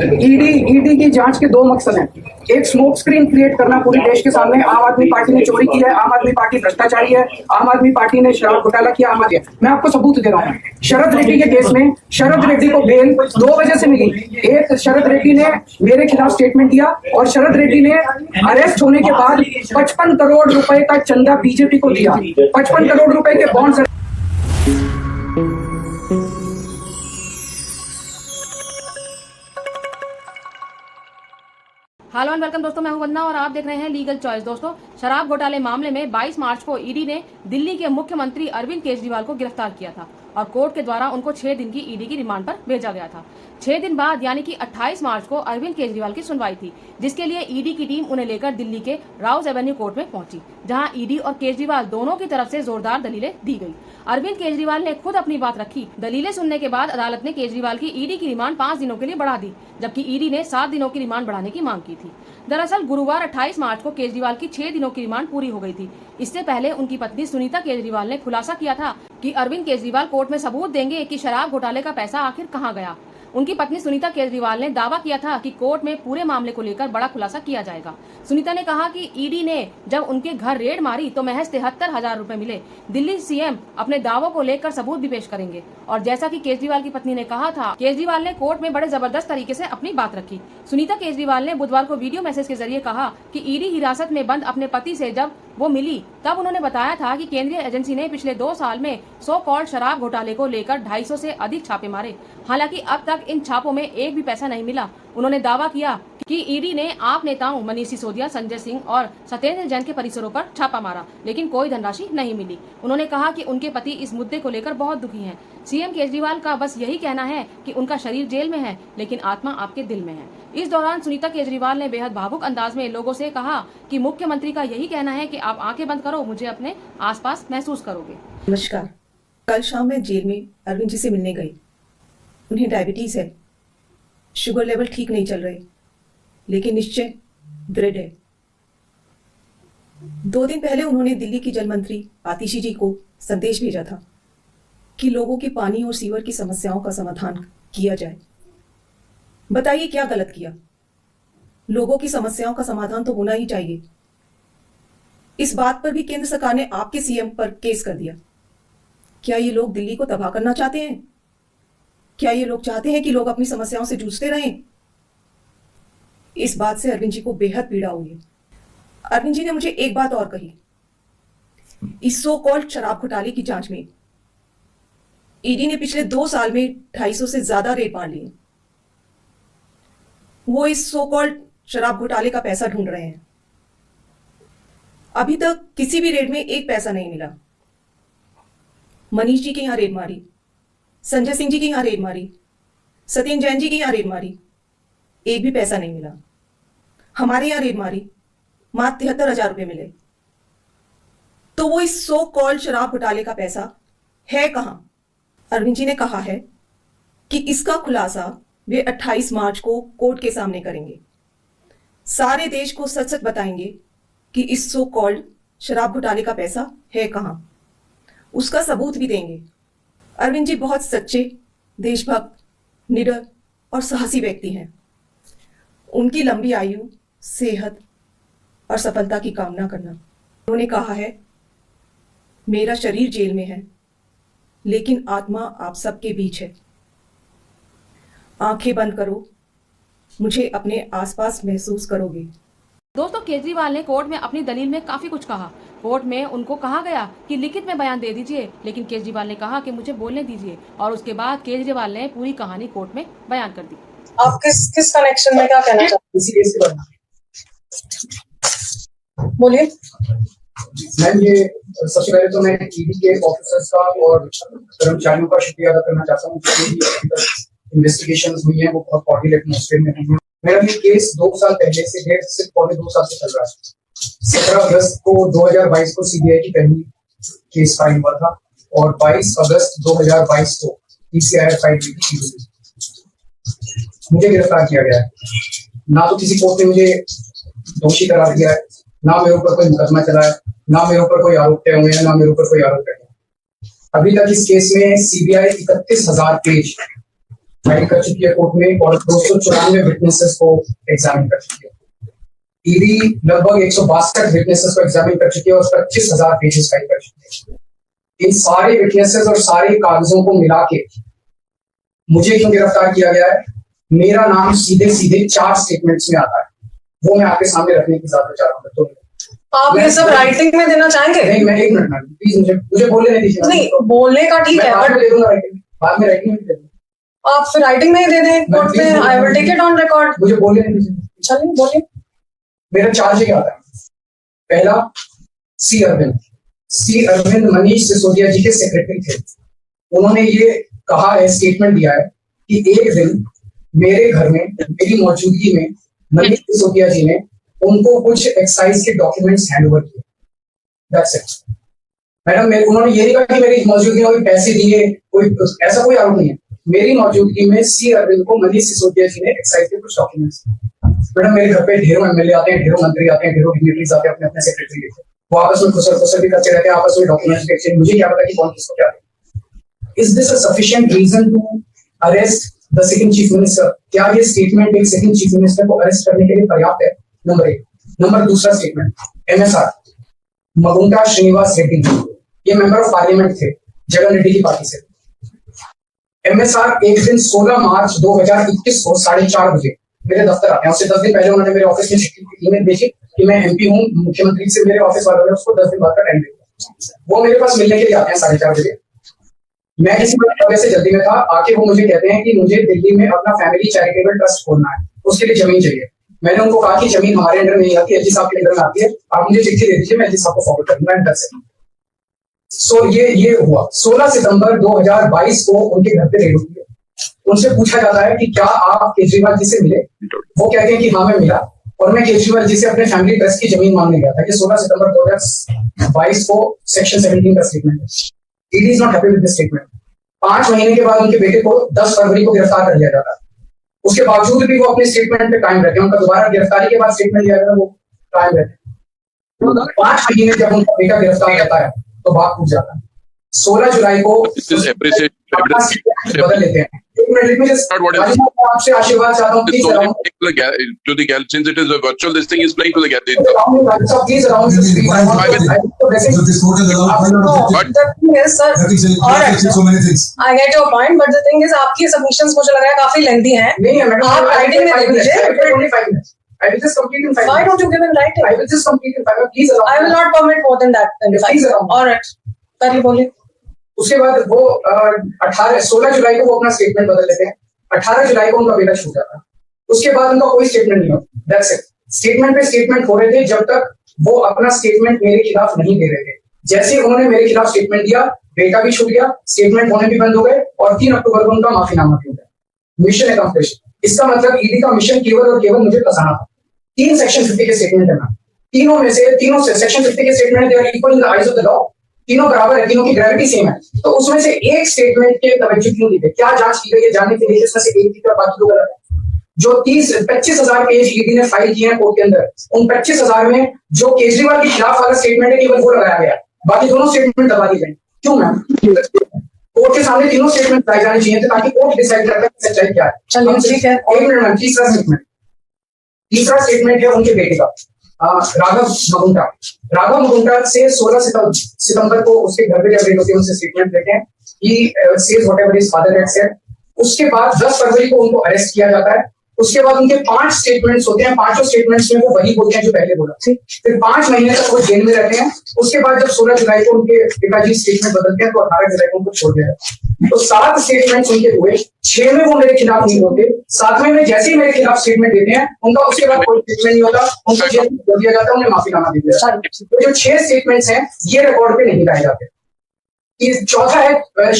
ED की जांच के दो मकसद हैं। एक स्मोक स्क्रीन क्रिएट करना पूरे देश के सामने, आम आदमी पार्टी ने चोरी की है, आम आदमी पार्टी भ्रष्टाचारी है, आम आदमी पार्टी ने शराब घोटाला किया। मैं आपको सबूत दे रहा हूँ। शरद रेड्डी के केस में शरद रेड्डी को बेल 2 वजह से मिली। एक, शरद रेड्डी ने मेरे खिलाफ स्टेटमेंट दिया और शरद रेड्डी ने अरेस्ट होने के बाद 55 करोड़ रुपए का चंदा बीजेपी को दिया। 55 करोड़ रुपए के बॉन्ड्स। हेलो एंड वेलकम दोस्तों, मैं हूं वंदना और आप देख रहे हैं लीगल चॉइस। दोस्तों, शराब घोटाले मामले में 22 मार्च को ईडी ने दिल्ली के मुख्यमंत्री अरविंद केजरीवाल को गिरफ्तार किया था और कोर्ट के द्वारा उनको 6 दिन की ईडी की रिमांड पर भेजा गया था। 6 दिन बाद यानी कि 28 मार्च को अरविंद केजरीवाल की सुनवाई थी, जिसके लिए ईडी की टीम उन्हें लेकर दिल्ली के राउज एवेन्यू कोर्ट में पहुंची, जहां ईडी और केजरीवाल दोनों की तरफ से जोरदार दलीलें दी गई। अरविंद केजरीवाल ने खुद अपनी बात रखी। दलीलें सुनने के बाद अदालत ने केजरीवाल की ईडी की रिमांड 5 दिनों के लिए बढ़ा दी, जबकि ईडी ने 7 दिनों की रिमांड बढ़ाने की मांग की थी। दरअसल गुरुवार 28 मार्च को केजरीवाल की 6 दिनों की रिमांड पूरी हो गई थी। इससे पहले उनकी पत्नी सुनीता केजरीवाल ने खुलासा किया था कि अरविंद केजरीवाल कोर्ट में सबूत देंगे कि शराब घोटाले का पैसा आखिर कहां गया। उनकी पत्नी सुनीता केजरीवाल ने दावा किया था कि कोर्ट में पूरे मामले को लेकर बड़ा खुलासा किया जाएगा। सुनीता ने कहा कि ईडी ने जब उनके घर रेड मारी तो महज 73,000 रुपए मिले। दिल्ली सीएम अपने दावों को लेकर सबूत भी पेश करेंगे। और जैसा कि केजरीवाल की पत्नी ने कहा था, केजरीवाल ने कोर्ट में बड़े जबरदस्त तरीके से अपनी बात रखी। सुनीता केजरीवाल ने बुधवार को वीडियो मैसेज के जरिए कहा कि ईडी हिरासत में बंद अपने पति से जब वो मिली तब उन्होंने बताया था कि केंद्रीय एजेंसी ने पिछले 2 साल में सो कॉल्ड शराब घोटाले को लेकर 250 से अधिक छापे मारे। हालांकि अब तक इन छापों में एक भी पैसा नहीं मिला। उन्होंने दावा किया कि ईडी ने आप नेताओं मनीष सिसोदिया, संजय सिंह और सत्येंद्र जैन के परिसरों पर छापा मारा, लेकिन कोई धनराशि नहीं मिली। उन्होंने कहा कि उनके पति इस मुद्दे को लेकर बहुत दुखी हैं। सीएम केजरीवाल का बस यही कहना है कि उनका शरीर जेल में है, लेकिन आत्मा आपके दिल में है। इस दौरान सुनीता केजरीवाल ने बेहद भावुक अंदाज में लोगों से कहा कि मुख्यमंत्री का यही कहना है कि आप आंखें बंद करो, मुझे अपने आसपास महसूस करोगे। नमस्कार। कल शाम मैं जेल में अरविंद जी से मिलने गई। उन्हें डायबिटीज है, शुगर लेवल ठीक नहीं चल रहे, लेकिन निश्चय दृढ़ है। 2 दिन पहले उन्होंने दिल्ली की जल मंत्री आतिशी जी को संदेश भेजा था कि लोगों की पानी और सीवर की समस्याओं का समाधान किया जाए। बताइए क्या गलत किया? लोगों की समस्याओं का समाधान तो होना ही चाहिए। इस बात पर भी केंद्र सरकार ने आपके सीएम पर केस कर दिया। क्या ये लोग दिल्ली को तबाह करना चाहते हैं? क्या ये लोग चाहते हैं कि लोग अपनी समस्याओं से जूझते रहें? इस बात से अरविंद जी को बेहद पीड़ा हुई है। अरविंद जी ने मुझे एक बात और कही। इस सो कॉल्ड शराब घोटाले की जांच में ईडी ने पिछले 2 साल में 250 से ज्यादा रेड मार लिए। वो इस सो कॉल्ड शराब घोटाले का पैसा ढूंढ रहे हैं। अभी तक किसी भी रेड में एक पैसा नहीं मिला। मनीष जी के यहां रेड मारी, संजय सिंह जी की यहां रेड मारी, सत्येंद्र जैन जी की यहां रेड मारी, एक भी पैसा नहीं मिला। हमारे यहां रेड मारी, मात्र 73,000 रुपए मिले। तो वो इस सो कॉल्ड शराब घोटाले का पैसा है कहां? अरविंद जी ने कहा है कि इसका खुलासा वे 28 मार्च को कोर्ट के सामने करेंगे। सारे देश को सच सच बताएंगे कि इस सो कॉल्ड शराब घोटाले का पैसा है कहां। उसका सबूत भी देंगे। अरविंद जी बहुत सच्चे, देशभक्त, निडर और साहसी व्यक्ति हैं। उनकी लंबी आयु, सेहत और सफलता की कामना करना। उन्होंने कहा है, मेरा शरीर जेल में है, लेकिन आत्मा आप सबके बीच है। आंखें बंद करो, मुझे अपने आसपास महसूस करोगे। दोस्तों, केजरीवाल ने कोर्ट में अपनी दलील में काफी कुछ कहा। कोर्ट में उनको कहा गया कि लिखित में बयान दे दीजिए, लेकिन केजरीवाल ने कहा कि मुझे बोलने दीजिए, और उसके बाद केजरीवाल ने पूरी कहानी कोर्ट में बयान कर दी। आप किस कनेक्शन में क्या कहना चाहते हैं? बोलिए। मैम, ये सबसे पहले तो मैं ईडी के ऑफिसर्स का और कर्मचारियों का शुक्रिया अदा करना चाहता हूँ। इन्वेस्टिगेशंस हुई हैं, वो बहुत कॉर्डिनेट एटमॉस्फेयर में हुई हैं। मेरा ये केस 2 साल पहले से, सिर्फ पौने 2 साल से चल रहा है। 17 अगस्त को 2022 को सीबीआई की पहली केस फाइल हुआ था और 22 अगस्त 2022 को पीसीआर फाइल हुई थी। मुझे गिरफ्तार किया गया है। ना तो किसी कोर्ट ने मुझे दोषी करार दिया है, ना मेरे ऊपर कोई मुकदमा चला है, ना मेरे ऊपर कोई आरोप तय हुए हैं, ना मेरे ऊपर कोई आरोप तय है। अभी तक इस केस में सीबीआई 31,000 पेज फाइल कर चुकी है कोर्ट में और 294 विटनेसेस को एग्जामिन कर चुकी है। ईडी लगभग 162 विटनेसेस को एग्जामिन कर चुकी है और 25,000 पेजेस फाइल कर चुकी है। इन सारे विटनेसेस और सारे कागजों को मिला के मुझे क्यों गिरफ्तार किया गया है? मेरा नाम सीधे सीधे 4 स्टेटमेंट्स में आता है, वो मैं आपके सामने रखने की बात चाह रहा हूँ। तो आप ये सब राइटिंग में देना चाहेंगे? नहीं, मैं 1 मिनट मैम प्लीज मुझे बोलने नहीं दीजिए। नहीं, बोलने का ठीक है, बट दे दूंगा राइटिंग, बाद में राइटिंग में दे दूंगा। आप फिर राइटिंग में ही दे दें कोर्ट में। I will take it on record. मुझे बोलने नहीं दीजिए। चलिए बोलिए। मेरा चार्ज क्या आता है? पहला, सी अरविंद मनीष सिसोदिया जी के सेक्रेटरी थे। उन्होंने ये कहा है, स्टेटमेंट दिया है कि एक दिन मेरे घर में मेरी मौजूदगी में मनीष सिसोदिया जी ने उनको कुछ एक्साइज के डॉक्यूमेंट्स हैंड ओवर किए। That's it madam. उन्होंने ये नहीं कहा कि मेरी मौजूदगी में पैसे दिए, कोई ऐसा कोई आरोप नहीं है। मेरी मौजूदगी में सी अरविंद को मनीष सिसोदिया जी ने एक्साइज के कुछ डॉक्यूमेंट्स। मैडम मेरे घर पे ढेरों एमएलए आते हैं, ढेरों मंत्री आते हैं, ढेरों डिग्निटरीज आते हैं, अपने अपने सेक्रेटरी लेते हैं, वो आपस में खुसर भी करते रहते हैं, आपस में डॉक्यूमेंट्स एक्सचेंज। मुझे क्या पता कि कौन किसको क्या दे। Is this a sufficient reason to arrest the second chief minister? क्या ये स्टेटमेंट एक सेकंड चीफ मिनिस्टर को अरेस्ट करने के लिए पर्याप्त है? नंबर 1। नंबर दूसरा स्टेटमेंट, एमएसआर मगुंटा श्रीनिवास रेड्डी, ये मेंबर ऑफ पार्लियामेंट थे जगन रेड्डी की पार्टी से। एमएसआर एक दिन 16 मार्च 2021 को 4:30 बजे मेरे दफ्तर आते हैं। उससे 10 दिन पहले उन्होंने मेरे ऑफिस में ईमेल भेजी कि मैं एमपी हूँ, मुख्यमंत्री से मेरे ऑफिस वालों ने उसको 10 दिन बाद का टाइम दिया। वो मेरे पास मिलने के लिए आते हैं 4:30 बजे। मैं किसी वजह से जल्दी में था, आके वो मुझे कहते हैं कि मुझे दिल्ली में अपना फैमिली चैरिटेबल ट्रस्ट खोलना है, उसके लिए जमीन चाहिए। मैंने उनको कहा कि जमीन हमारे अंडर नहीं आती, एलजी साहब के अंडर में आती है, आप मुझे चिट्ठी दे दीजिए, मैं एलजी साहब को फॉरवर्ड कर दूंगा। एंड सो ये हुआ। 16 सितंबर 2022 को उनके घर पे रेड होती है। उनसे पूछा जाता है कि क्या आप केजरीवाल जी से मिले? वो कहते हैं कि हाँ मैं मिला और मैं केजरीवाल जी से अपने फैमिली ट्रस्ट की जमीन मांगने गया था। ये 16 सितंबर 2022 को सेक्शन 17 का स्टेटमेंट है। ED is not happy with this statement. 5 महीने के बाद उनके बेटे को 10 फरवरी को गिरफ्तार कर लिया जाता है। उसके बावजूद भी वो अपने स्टेटमेंट पे कायम रहते हैं। उनका दोबारा गिरफ्तारी के बाद स्टेटमेंट लिया गया, वो कायम रहते हैं। 5 महीने जब उनका बेटा गिरफ्तार रहता है तो बात टूट जाता है। 16 जुलाई को बदल लेते हैं। आपसे आशीर्वाद चाहता हूँ please to the gallery, since it is a virtual, this thing is playing to the gallery. Please around The thing is, sir, alright, so many things. I get your point, but the thing is, आपकी submissions मुझे लग रहा है काफी lengthy हैं। नहीं है madam, आप writing में दे दीजिए। only 5 minutes. I will just complete in 5 Why minutes. don't you give in writing? I will just complete in 5 minutes. Please allow. I will not permit more than that. Please allow. Alright, करिए बोलिए। उसके बाद वो 16 जुलाई को वो अपना statement बदल लेते हैं। 18 जुलाई को उनका बेटा छूट जाता है। उसके बाद उनका कोई स्टेटमेंट नहीं होता। That's it. स्टेटमेंट पे स्टेटमेंट हो रहे थे जब तक वो अपना स्टेटमेंट मेरे खिलाफ नहीं दे रहे थे। जैसे उन्होंने मेरे खिलाफ स्टेटमेंट दिया, बेटा भी छूट गया, स्टेटमेंट होने भी बंद हो गए और 3 अक्टूबर को उनका माफीनामा भी हो गया। Mission accomplish. इसका मतलब ईडी का मिशन केवल और केवल मुझे फंसाना था। 3 सेक्शन 50 के स्टेटमेंट है ना, तीनों से सेक्शन 50 के statement they are equal in the eyes of the law. तीनों बराबर है, तीनों की ग्रेविटी सेम है। तो उसमें से एक स्टेटमेंट के तवज्जो क्यों दी गई? क्या जांच की गई है जानने के लिए? इसमें से एक की तरफ बाकी 2 गलत है। जो 25,000 पेज ईडी ने फाइल किए हैं कोर्ट के अंदर, उन 25,000 में जो केजरीवाल के खिलाफ वाला स्टेटमेंट है केवल वो लगाया गया, बाकी दोनों स्टेटमेंट दबा दिए गए। क्यों मैम? कोर्ट के सामने तीनों स्टेटमेंट लगाए जाने चाहिए थे ताकि कोर्ट डिसाइड कर सके सच्चाई क्या है। चलिए ठीक है। 1 मिनट मैम। तीसरा स्टेटमेंट है उनके बेटे का, राघव मगुंटा से 16 सितंबर को उसके घर पे जब रेड होती है उनसे स्टेटमेंट लेते हैं कि says whatever his father had said. उसके बाद 10 फरवरी को उनको अरेस्ट किया जाता है। उसके बाद उनके 5 स्टेटमेंट्स होते हैं। 5 स्टेटमेंट्स में वो वही बोलते हैं जो पहले बोला। फिर 5 महीने तक वो जेल में रहते हैं। उसके बाद जब 16 जुलाई को उनके पिताजी स्टेटमेंट बदलते हैं तो 18 जुलाई को उनको छोड़ दिया जाता है। तो 7 स्टेटमेंट्स उनके हुए। 6 में वो मेरे खिलाफ नहीं होते, 7वें में जैसे ही मेरे खिलाफ स्टेटमेंट देते हैं उनका उसके बाद कोई स्टेटमेंट नहीं होता, उनको जेल में छोड़ दिया जाता है, उन्हें माफीनामा दे दिया जाता है। तो जो 6 स्टेटमेंट्स हैं ये रिकॉर्ड पे नहीं लाए जाते। चौथा है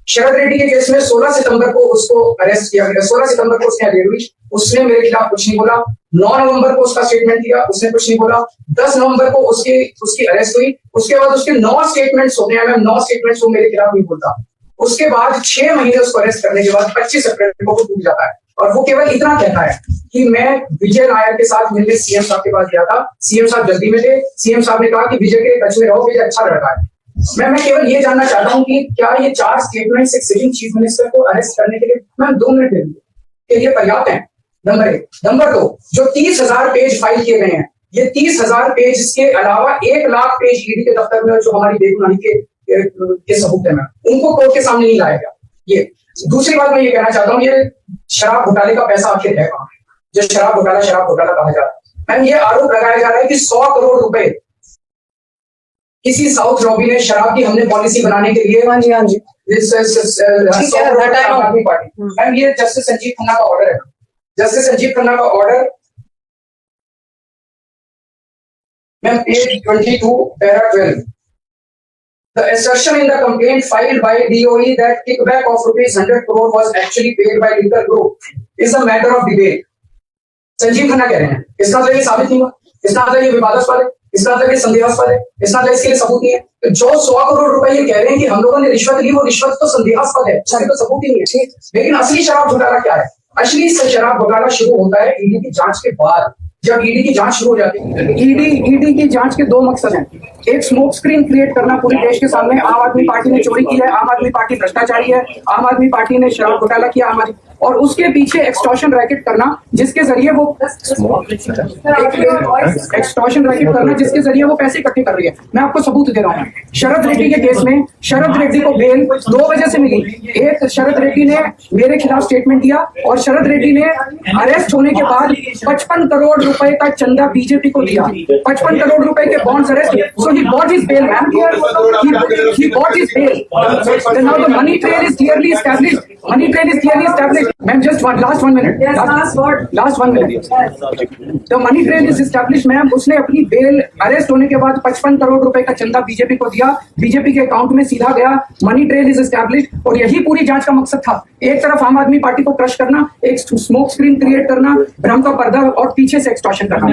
शरद रेड्डी के केस में 16 सितंबर को उसको अरेस्ट किया गया। 16 सितंबर को उसने रेड हुई, उसने मेरे खिलाफ कुछ नहीं बोला। 9 नवंबर को उसका स्टेटमेंट दिया, उसने कुछ नहीं बोला। 10 नवंबर को उसकी अरेस्ट हुई। उसके बाद उसके 9 स्टेटमेंट्स होते हैं। 9 स्टेटमेंट्स वो मेरे खिलाफ नहीं बोलता। उसके बाद 6 महीने उसको अरेस्ट करने के बाद 25 अप्रैल को वो टूट जाता है और वो केवल इतना कहता है कि मैं विजय नायर के साथ मिलने सीएम साहब के पास गया था, सीएम साहब जल्दी में थे, सीएम साहब ने कहा कि विजय के टच में रहो, विजय अच्छा लड़का है। मैं केवल ये जानना चाहता हूं कि क्या ये 4 स्टेटमेंट्स एक सिटिंग चीफ मिनिस्टर को अरेस्ट करने के लिए मैम 2 मिनट दे दीजिए कि ये पर्याप्त है? नंबर 1। नंबर 2, जो 30,000 पेज फाइल किए गए हैं, ये 30,000 पेज के अलावा 1 लाख पेज ईडी के दफ्तर में जो हमारी बेगुनाही के सबूत है, उनको कोर्ट के सामने नहीं लाया गया। ये दूसरी बात मैं ये कहना चाहता हूँ, ये शराब घोटाले का पैसा आखिर है कहां? जो शराब घोटाला कहा जा रहा है, मैम ये आरोप लगाया जा रहा है कि 100 करोड़ रुपए किसी साउथ लॉबी ने शराब की हमने पॉलिसी बनाने के लिए हाँ जी हाँ जी आदमी पार्टी। मैम ये जस्टिस संजीव खन्ना का ऑर्डर है, जस्टिस संजीव खन्ना का order ma'am page 22 para 12। The assertion in the complaint filed by DOE that kickback of ₹100 crore was actually paid by Liquor Group is a matter of debate. Sanjeev Khanna कह रहे हैं, इसका मतलब ये साबित नहीं हुआ, इसका मतलब ये विवादास्पद है, इसका मतलब ये संदेहास्पद है, इसका मतलब इसके लिए सबूत नहीं है। तो जो 100 करोड़ रुपए ये कह रहे हैं कि हम लोगों ने रिश्वत ली, वो रिश्वत तो संदेहास्पद है, इसका तो सबूत ही नहीं है। लेकिन असली शराब घोटाला क्या है? असली शराब घोटाला शुरू होता है ईडी की जांच के बाद। जब ईडी की जांच शुरू हो जाती है, ईडी की जांच के 2 मकसद हैं। एक स्मोक स्क्रीन क्रिएट करना पूरे देश के सामने, आम आदमी पार्टी ने चोरी की है, आम आदमी पार्टी भ्रष्टाचारी है, आम आदमी पार्टी ने शराब घोटाला किया, और उसके पीछे एक्सटॉर्शन रैकेट करना जिसके जरिए वो पैसे इकट्ठे कर रही है। मैं आपको सबूत दे रहा हूँ। शरद रेड्डी के केस में शरद रेड्डी को बेल 2 वजह से मिली। एक, शरद रेड्डी ने मेरे खिलाफ स्टेटमेंट दिया, और शरद रेड्डी ने अरेस्ट होने के बाद 55 करोड़ रुपए का चंदा बीजेपी को दिया। 55 करोड़ रुपए के bonds arrest, so he bought his bail ma'am, he bought his bail. So now the money trail is clearly established. Ma'am, just last 1 minute. Yes, last 1 minute. The money trail is established, ma'am. उसने अपनी bell arrest होने के बाद 55 करोड़ रुपए का चंदा BJP को दिया, बीजेपी के अकाउंट में सीधा गया। मनी ट्रेल इज एस्टैब्लिश्ड, और यही पूरी जांच का मकसद था। एक तरफ आम आदमी पार्टी को क्रश करना, एक स्मोक स्क्रीन क्रिएट करना, भ्रम का पर्दा, और पीछे से एक्सटॉर्शन करना।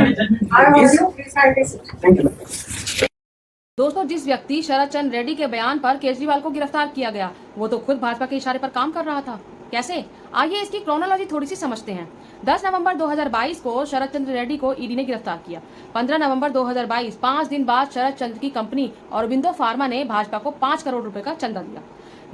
Thank you. दोस्तों, जिस व्यक्ति शरद चंद्र रेड्डी के बयान पर केजरीवाल को गिरफ्तार किया गया, वो तो खुद भाजपा के इशारे पर काम कर रहा था। कैसे? आइए इसकी क्रोनोलॉजी थोड़ी सी समझते हैं। 10 नवंबर 2022 को शरद चंद्र रेड्डी को ईडी ने गिरफ्तार किया। 15 नवंबर 2022, 5 दिन बाद शरद चंद्र की कंपनी औरबिंदो फार्मा ने भाजपा को 5 करोड़ रुपए का चंदा दिया।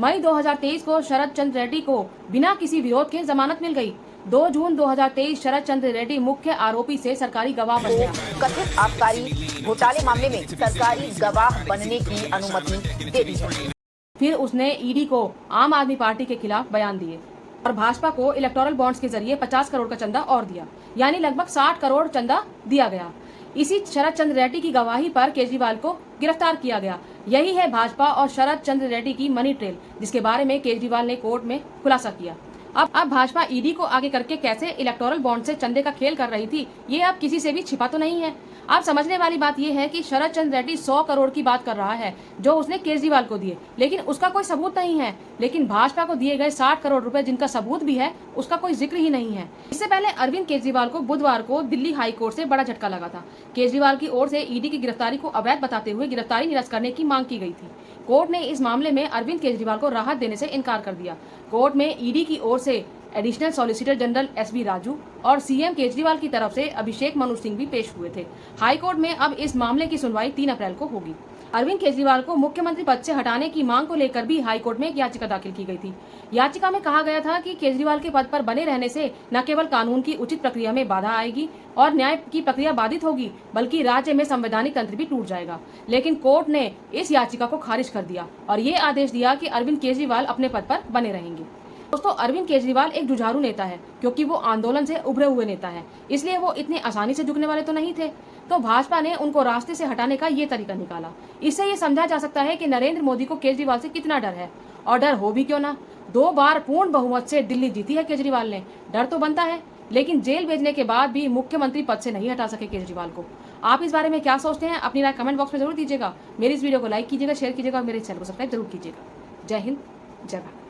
मई 2023 को शरद चंद्र रेड्डी को बिना किसी विरोध के जमानत मिल गई। 2 जून 2023 शरद चंद्र रेड्डी मुख्य आरोपी से सरकारी गवाह बन गया। कथित आबकारी घोटाले मामले में सरकारी गवाह बनने की अनुमति दे दी है। फिर उसने ईडी को आम आदमी पार्टी के खिलाफ बयान दिए और भाजपा को इलेक्टोरल बॉन्ड्स के जरिए 50 करोड़ का चंदा और दिया, यानी लगभग 60 करोड़ चंदा दिया गया। इसी शरद चंद्र रेड्डी की गवाही पर केजरीवाल को गिरफ्तार किया गया। यही है भाजपा और शरद चंद्र रेड्डी की मनी ट्रेल, जिसके बारे में केजरीवाल ने कोर्ट में खुलासा किया। अब भाजपा ईडी को आगे करके कैसे इलेक्टोरल बॉन्ड से चंदे का खेल कर रही थी, ये अब किसी से भी छिपा तो नहीं है। आप समझने वाली बात यह है कि शरद चंद्र रेड्डी 100 करोड़ की बात कर रहा है जो उसने केजरीवाल को दिए, लेकिन उसका कोई सबूत नहीं है। लेकिन भाजपा को दिए गए 60 करोड़ रुपए जिनका सबूत भी है, उसका कोई जिक्र ही नहीं है। इससे पहले अरविंद केजरीवाल को बुधवार को दिल्ली हाई कोर्ट से बड़ा झटका लगा था। केजरीवाल की ओर से ईडी की गिरफ्तारी को अवैध बताते हुए गिरफ्तारी निरस्त करने की मांग की गई थी। कोर्ट ने इस मामले में अरविंद केजरीवाल को राहत देने से इनकार कर दिया। कोर्ट में ईडी की ओर से additional solicitor general SB Raju और सीएम केजरीवाल की तरफ से अभिषेक मनु सिंह भी पेश हुए थे। हाई कोर्ट में अब इस मामले की सुनवाई 3 अप्रैल को होगी। अरविंद केजरीवाल को मुख्यमंत्री पद से हटाने की मांग को लेकर भी हाई कोर्ट में एक याचिका दाखिल की गई थी। याचिका में कहा गया था कि केजरीवाल के पद पर बने रहने से न केवल कानून की उचित प्रक्रिया में बाधा आएगी और न्याय की प्रक्रिया बाधित होगी, बल्कि राज्य में संवैधानिक तंत्र भी टूट जाएगा। लेकिन कोर्ट ने इस याचिका को खारिज कर दिया और ये आदेश दिया कि अरविंद केजरीवाल अपने पद पर बने रहेंगे। दोस्तों, अरविंद केजरीवाल एक जुझारू नेता है, क्योंकि वो आंदोलन से उभरे हुए नेता है, इसलिए वो इतनी आसानी से झुकने वाले तो नहीं थे। तो भाजपा ने उनको रास्ते से हटाने का ये तरीका निकाला। इससे ये समझा जा सकता है कि नरेंद्र मोदी को केजरीवाल से कितना डर है, और डर हो भी क्यों ना। 2 बार पूर्ण बहुमत से दिल्ली जीती है केजरीवाल ने, डर तो बनता है। लेकिन जेल भेजने के बाद भी मुख्यमंत्री पद से नहीं हटा सके केजरीवाल को। आप इस बारे में क्या सोचते हैं? अपनी राय कमेंट बॉक्स में जरूर दीजिएगा। मेरी इस वीडियो को लाइक कीजिएगा, शेयर कीजिएगा और मेरे चैनल को सब्सक्राइब जरूर कीजिएगा। जय हिंद, जय भारत।